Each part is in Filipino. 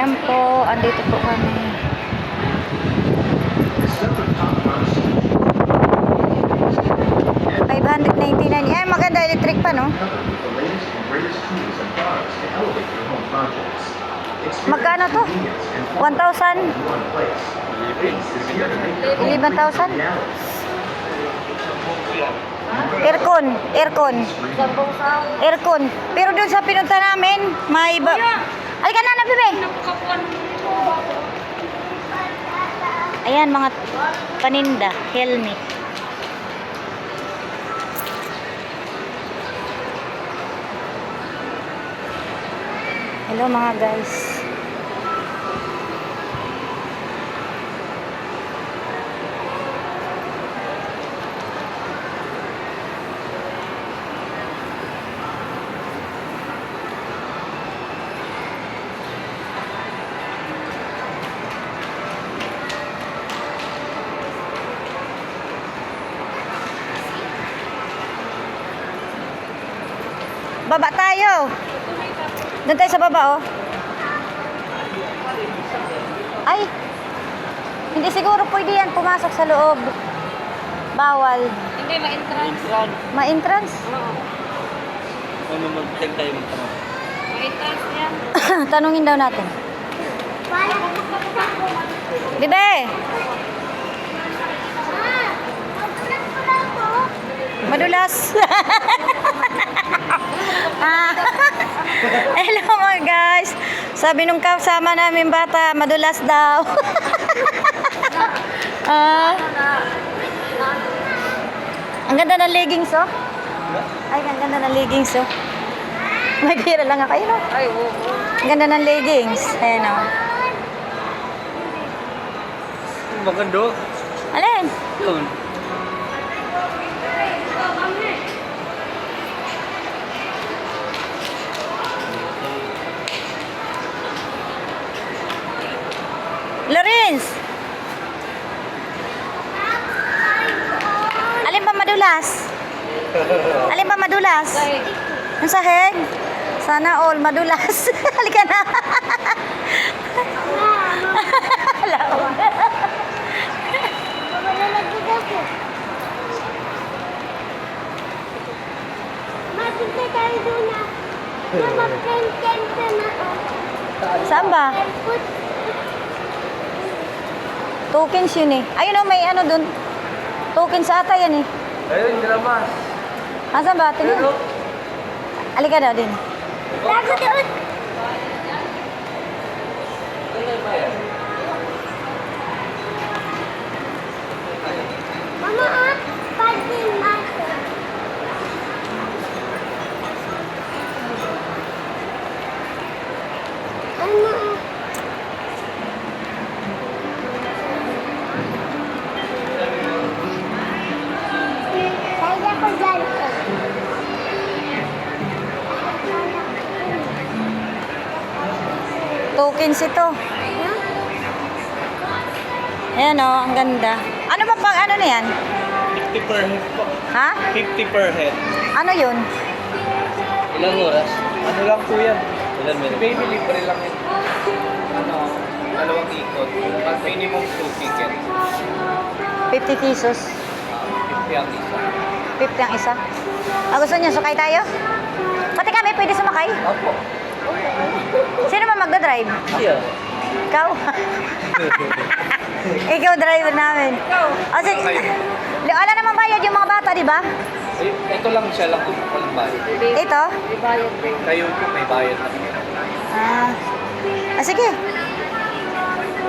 Ayan po, andito po kami. $599. Ay, maganda electric pa, no? Magkano to? 1,000? 11,000? Aircon. Pero doon sa pinunta namin, may iba. Ay ka na, nabibi. Ayan, mga paninda, helmet. Hello mga guys. Baba tayo. Doon tayo sa baba, oh. Ay, hindi siguro pwede yan pumasok sa loob. Bawal. Hindi, ma-entrance. Ma-entrance? Oo. Ano mag-tag tayo magtanong? Ma-entrance yan. Tanungin daw natin. Bibe! Madulas. Hello mga guys. Sabi nung kasama namin bata, madulas daw. Ang ganda ng leggings, oh. Ay, ang ganda ng leggings, oh. May tira lang ako, no? Ay, oo. Ang ganda ng leggings. Ayan, oh. Maganda. Alin? Yun. Lawrence! Alin ba madulas? Alin ba madulas? Ang sahig? Sana all madulas. Halika na. Laon. Mapunta tayo doon na. Mag-tent na. Saan ba? Tokens yun eh. Ayun o, may ano dun. Tokens ata yan eh. Ayun, drama. Asan ba? Tingnan. Alika daw din. Lago doon. Mama, parking natin. Ano? Kaya ko dyan. Tokens ito. Ayan o, ang ganda. Ano ba pang ano na yan? 50 per head po. Ha? 50 per head. Ano yun? Ilang oras? Ano lang po yan? Ilan minutes? Baby libre lang yun. Ano, dalawang ikot. At minimum 2 tickets. 50 pesos. 50 ang isa. 50 ang isa. Gusto niyo, sakay tayo? Pati kami pwede sumakay. Opo. Sino ba magdadrive? Iya. Ikaw? Ikaw driver namin. O sige. Wala naman bayad yung mga bata, di ba? Ito lang siya lang kung walang bayad. Ito? Kayo po may bayad na. Sige.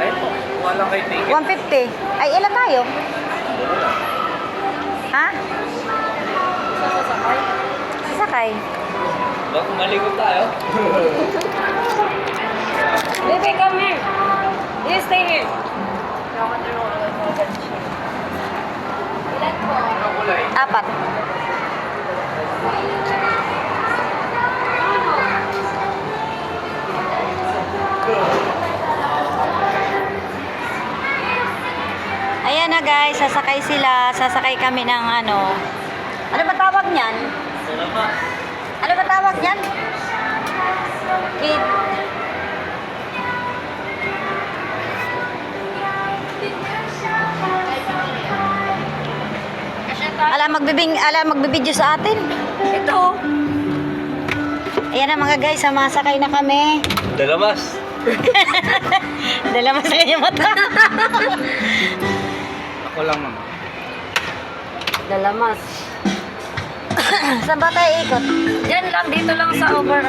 Ayun po. Kuha lang kayo ticket. 150. Ay, ilan tayo? Ha? Sasakay. Baka maligot tayo. Baby, come here. You stay here. Ilan po? Ano kulay? 4. Ayan na guys, sasakay sila. Sasakay kami ng ano. Ano ba tawag niyan? Ano ba tawag niyan? magbibideo sa atin. Ito. Ayan na mga guys, sumasakay na kami. Dalamas. Dala mo sa kanya mata. Ako lang ma'am. Dalamas. Saan ba tayo ikot? Diyan lang, dito lang sa over.